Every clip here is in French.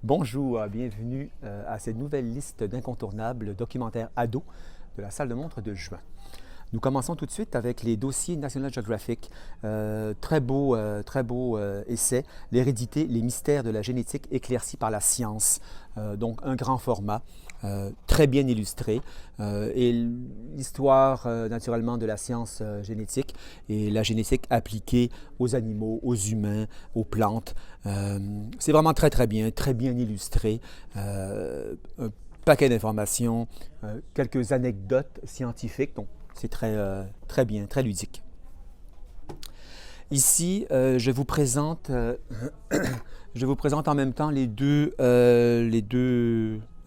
Bonjour, bienvenue à cette nouvelle liste d'incontournables documentaires ados de la salle de montre de juin. Nous commençons tout de suite avec les dossiers National Geographic. Très beau essai, L'hérédité, les mystères de la génétique éclaircis par la science. Donc un grand format, très bien illustré. Et l'histoire naturellement de la science génétique et la génétique appliquée aux animaux, aux humains, aux plantes. C'est vraiment très bien illustré. Un paquet d'informations, quelques anecdotes scientifiques. Donc, c'est très bien, très ludique. Ici, je vous présente en même temps les deux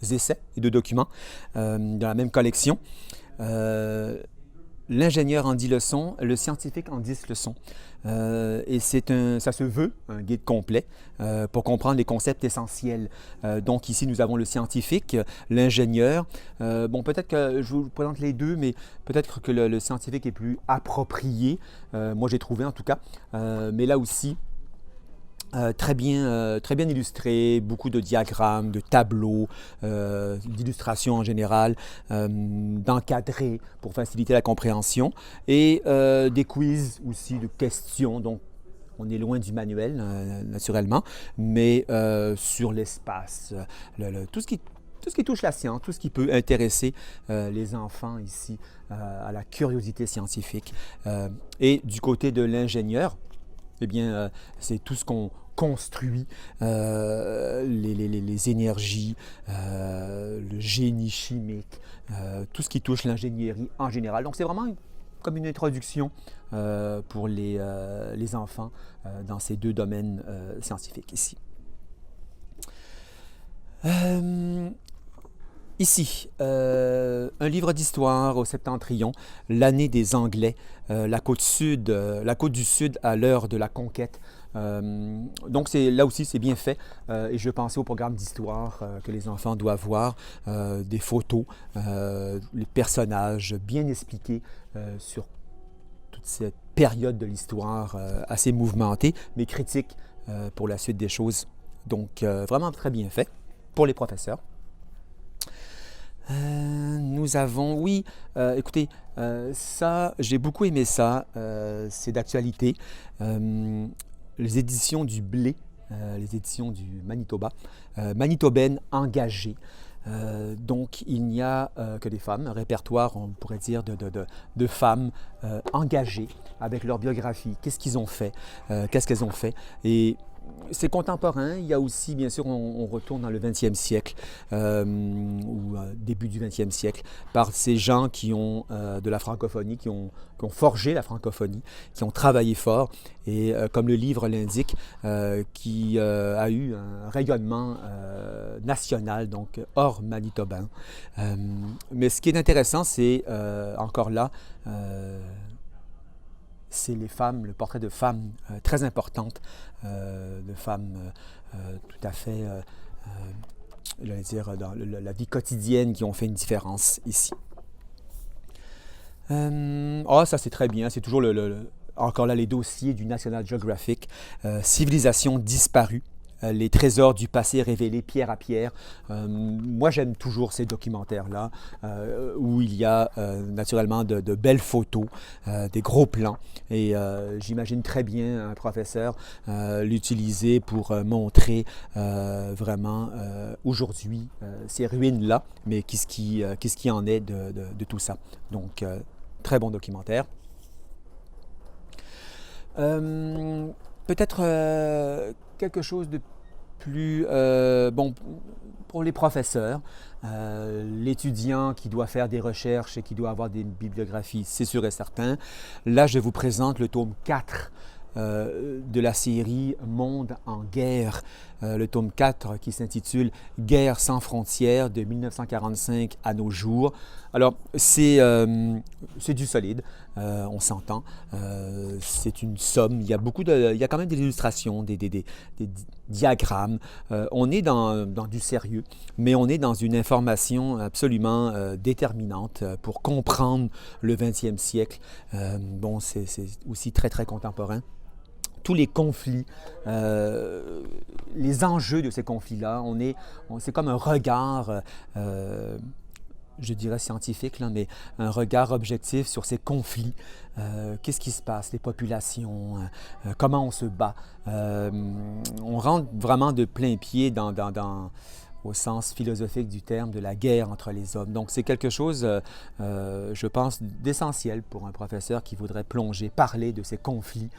essais, les deux documents dans la même collection. L'ingénieur en 10 leçons, le scientifique en 10 leçons. Et ça se veut un guide complet pour comprendre les concepts essentiels. Donc ici, nous avons le scientifique, l'ingénieur. Bon, peut-être que je vous présente les deux, mais peut-être que le scientifique est plus approprié. Moi, j'ai trouvé en tout cas. Mais là aussi, très bien illustré, beaucoup de diagrammes, de tableaux, d'illustrations en général, d'encadrés pour faciliter la compréhension et des quiz aussi, de questions. Donc, on est loin du manuel, naturellement, mais sur l'espace, tout ce qui touche la science, tout ce qui peut intéresser les enfants ici à la curiosité scientifique. Et du côté de l'ingénieur, eh bien, c'est tout ce qu'on construit, les énergies, le génie chimique, tout ce qui touche l'ingénierie en général. Donc, c'est vraiment comme une introduction pour les enfants dans ces deux domaines scientifiques ici. Ici, un livre d'histoire au Septentrion, l'année des Anglais, la côte du Sud à l'heure de la conquête. Donc là aussi, c'est bien fait. Et je pensais au programme d'histoire que les enfants doivent voir, des photos, les personnages bien expliqués sur toute cette période de l'histoire assez mouvementée, mais critique pour la suite des choses. Donc, vraiment très bien fait pour les professeurs. Nous avons, oui, écoutez, ça, j'ai beaucoup aimé ça, c'est d'actualité. Les éditions du Blé, les éditions du Manitoba, Manitobaine engagée. Donc, il n'y a que des femmes, un répertoire, on pourrait dire, de femmes engagées avec leur biographie. Qu'est-ce qu'ils ont fait, qu'est-ce qu'elles ont fait. Et c'est contemporain. Il y a aussi, bien sûr, on retourne dans le 20e siècle, ou début du 20e siècle, par ces gens qui ont de la francophonie, qui ont forgé la francophonie, qui ont travaillé fort, et comme le livre l'indique, qui a eu un rayonnement national, donc hors manitobain. Mais ce qui est intéressant, c'est encore là, c'est les femmes, le portrait de femmes très importantes, de femmes tout à fait, j'allais dire, dans la vie quotidienne qui ont fait une différence ici. Ça c'est très bien, c'est toujours encore là les dossiers du National Geographic, Civilisation disparue. Les trésors du passé révélés pierre à pierre. Moi, j'aime toujours ces documentaires-là, où il y a naturellement de belles photos, des gros plans. Et j'imagine très bien un professeur l'utiliser pour montrer vraiment aujourd'hui ces ruines-là, mais qu'est-ce qui en est de tout ça. Donc, très bon documentaire. Peut-être quelque chose de plus bon pour les professeurs, l'étudiant qui doit faire des recherches et qui doit avoir des bibliographies, c'est sûr et certain. Là, je vous présente le tome 4 de la série Monde en guerre, le tome 4 qui s'intitule Guerre sans frontières de 1945 à nos jours. Alors, c'est du solide, on s'entend, c'est une somme, il y a quand même des illustrations, des diagrammes, on est dans du sérieux, mais on est dans une information absolument déterminante pour comprendre le 20e siècle. Bon, c'est aussi très contemporain. tous les conflits, les enjeux de ces conflits-là. C'est comme un regard, je dirais scientifique, là, mais un regard objectif sur ces conflits. Qu'est-ce qui se passe, les populations, comment on se bat. On rentre vraiment de plein pied au sens philosophique du terme, de la guerre entre les hommes. Donc c'est quelque chose, je pense, d'essentiel pour un professeur qui voudrait plonger, parler de ces conflits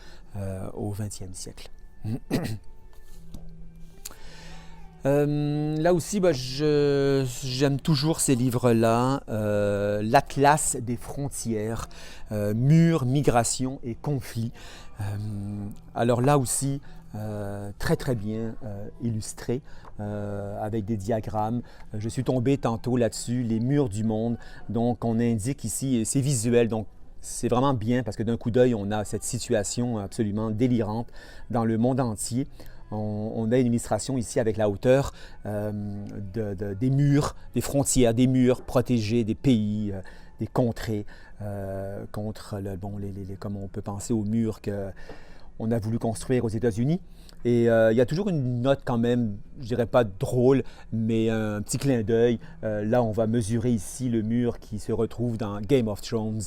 au 20e siècle. Là aussi, j'aime toujours ces livres-là. L'Atlas des frontières, murs, migration et conflits. Alors là aussi, très très bien illustré avec des diagrammes. Je suis tombé tantôt là-dessus, les murs du monde. Donc on indique ici, c'est visuel, donc c'est vraiment bien parce que d'un coup d'œil, on a cette situation absolument délirante dans le monde entier. On a une illustration ici avec la hauteur des murs, des frontières, des murs protégés, des pays, des contrées, contre comme on peut penser aux murs qu'on a voulu construire aux États-Unis. Et il y a toujours une note quand même, je dirais pas drôle, mais un petit clin d'œil. Là, on va mesurer ici le mur qui se retrouve dans Game of Thrones,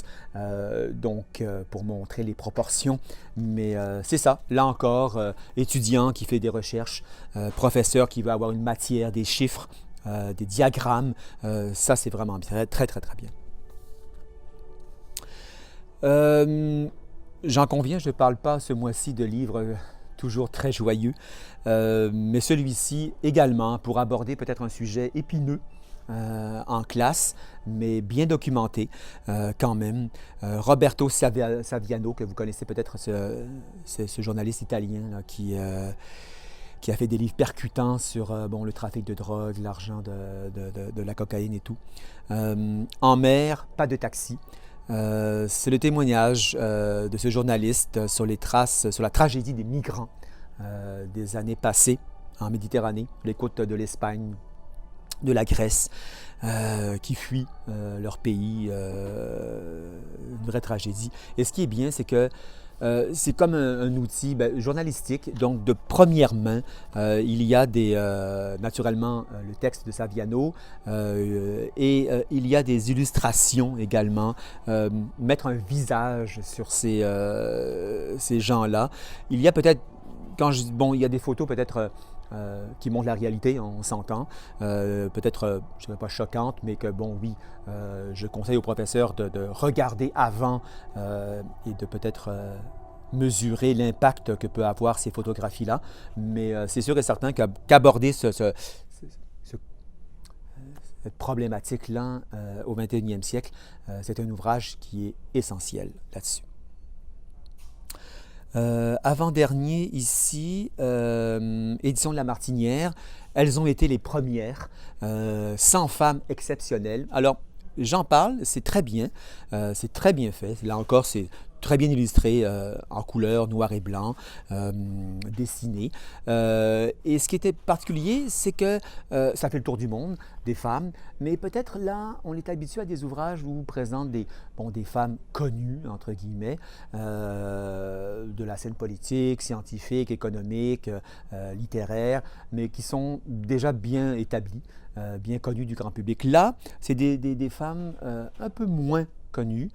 pour montrer les proportions. Mais c'est ça, là encore, étudiant qui fait des recherches, professeur qui va avoir une matière, des chiffres, des diagrammes. Ça, c'est vraiment bien, très, très, très bien. J'en conviens, je ne parle pas ce mois-ci de livres toujours très joyeux, mais celui-ci également pour aborder peut-être un sujet épineux en classe, mais bien documenté quand même. Roberto Saviano, que vous connaissez peut-être, ce journaliste italien là, qui a fait des livres percutants sur le trafic de drogue, l'argent de la cocaïne et tout. En mer, pas de taxi. C'est le témoignage de ce journaliste sur la tragédie des migrants des années passées en Méditerranée, les côtes de l'Espagne, de la Grèce, qui fuient leur pays, une vraie tragédie. Et ce qui est bien, c'est que c'est comme un outil journalistique, donc de première main. Il y a naturellement le texte de Saviano et il y a des illustrations également, mettre un visage sur ces gens-là. Il y a peut-être, il y a des photos peut-être qui montrent la réalité, on s'entend, peut-être, je ne dirais pas choquante, mais que je conseille aux professeurs de regarder avant et de peut-être mesurer l'impact que peut avoir ces photographies-là. Mais c'est sûr et certain qu'aborder cette problématique-là au 21e siècle, c'est un ouvrage qui est essentiel là-dessus. Avant-dernier ici, édition de La Martinière, elles ont été les premières, 100 femmes exceptionnelles. Alors, j'en parle, c'est très bien fait. Là encore, c'est très bien illustré en couleur, noir et blanc, dessiné. Et ce qui était particulier, c'est que ça fait le tour du monde, des femmes, mais peut-être là, on est habitué à des ouvrages où présentent des femmes connues, entre guillemets, de la scène politique, scientifique, économique, littéraire, mais qui sont déjà bien établies, bien connues du grand public. Là, c'est des femmes un peu moins connues.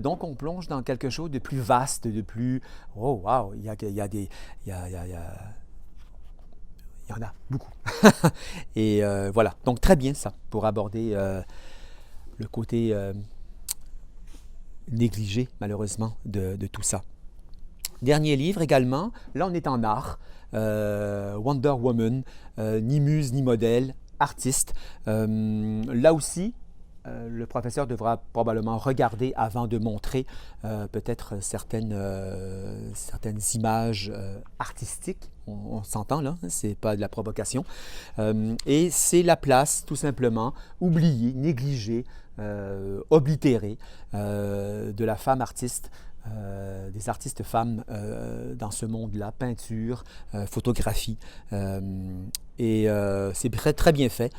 Donc, on plonge dans quelque chose de plus vaste, de plus... Oh, wow! Il y en a beaucoup. Et voilà. Donc, très bien ça, pour aborder le côté négligé, malheureusement, de tout ça. Dernier livre également. Là, on est en art. Wonder Woman, ni muse, ni modèle, artiste. Là aussi, le professeur devra probablement regarder avant de montrer peut-être certaines images artistiques. On s'entend là, c'est pas de la provocation. Et c'est la place, tout simplement, oubliée, négligée, oblitérée de la femme artiste, des artistes femmes dans ce monde-là, peinture, photographie. Et c'est très, très bien fait.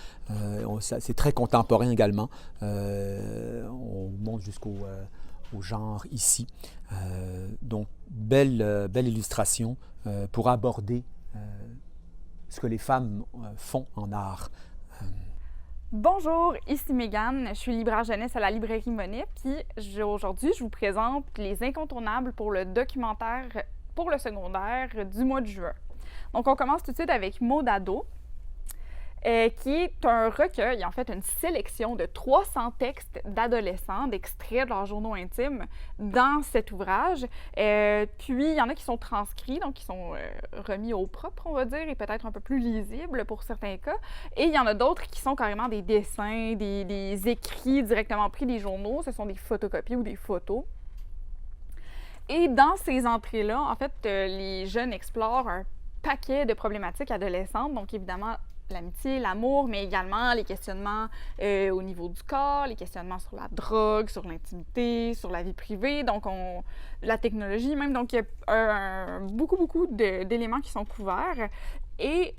C'est très contemporain également. On monte jusqu'au au genre ici. Donc, belle illustration pour aborder ce que les femmes font en art. Bonjour, ici Mégane, je suis libraire jeunesse à la librairie Monet, puis aujourd'hui je vous présente les incontournables pour le documentaire pour le secondaire du mois de juin. Donc on commence tout de suite avec Mots d'ado, qui est un recueil, en fait une sélection de 300 textes d'adolescents, d'extraits de leurs journaux intimes dans cet ouvrage. Puis il y en a qui sont transcrits, donc qui sont remis au propre, on va dire, et peut-être un peu plus lisibles pour certains cas. Et il y en a d'autres qui sont carrément des dessins, des écrits directement pris des journaux. Ce sont des photocopies ou des photos. Et dans ces entrées-là, en fait, les jeunes explorent un paquet de problématiques adolescentes, donc évidemment l'amitié, l'amour, mais également les questionnements au niveau du corps, les questionnements sur la drogue, sur l'intimité, sur la vie privée, donc la technologie même. Donc, il y a beaucoup d'éléments qui sont couverts. Et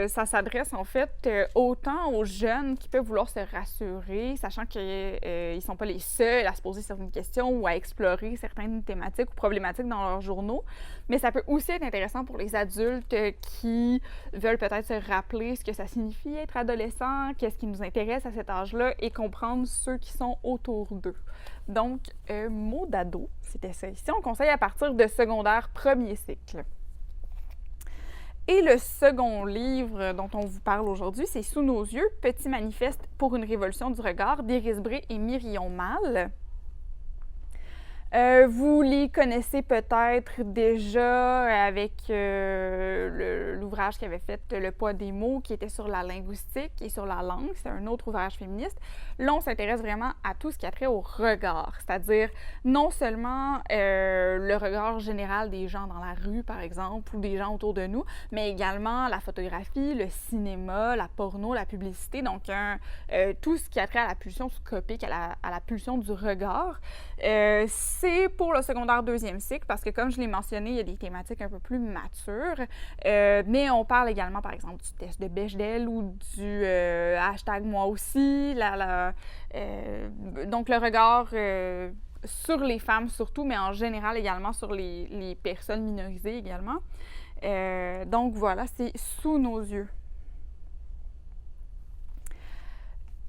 ça s'adresse en fait autant aux jeunes qui peuvent vouloir se rassurer, sachant qu'ils ne sont pas les seuls à se poser certaines questions ou à explorer certaines thématiques ou problématiques dans leurs journaux, mais ça peut aussi être intéressant pour les adultes qui veulent peut-être se rappeler ce que ça signifie être adolescent, qu'est-ce qui nous intéresse à cet âge-là et comprendre ceux qui sont autour d'eux. Donc, Mots d'ado, c'était ça. Ici, on conseille à partir de secondaire premier cycle. Et le second livre dont on vous parle aujourd'hui, c'est Sous nos yeux, Petit manifeste pour une révolution du regard d'Iris Bray et Myrion Mal. Vous les connaissez peut-être déjà avec l'ouvrage qu'avait fait Le poids des mots, qui était sur la linguistique et sur la langue. C'est un autre ouvrage féministe. Là, on s'intéresse vraiment à tout ce qui a trait au regard, c'est-à-dire non seulement le regard général des gens dans la rue, par exemple, ou des gens autour de nous, mais également la photographie, le cinéma, la porno, la publicité, donc tout ce qui a trait à la pulsion scopique, à la pulsion du regard. C'est pour le secondaire deuxième cycle parce que, comme je l'ai mentionné, il y a des thématiques un peu plus matures, mais on parle également, par exemple, du test de Bechdel ou du hashtag moi aussi, donc le regard sur les femmes surtout, mais en général également sur les personnes minorisées également. Donc voilà, c'est Sous nos yeux.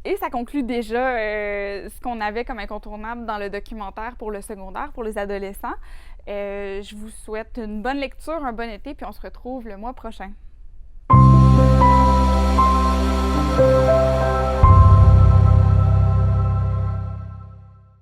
Et ça conclut déjà ce qu'on avait comme incontournable dans le documentaire pour le secondaire, pour les adolescents. Je vous souhaite une bonne lecture, un bon été, puis on se retrouve le mois prochain.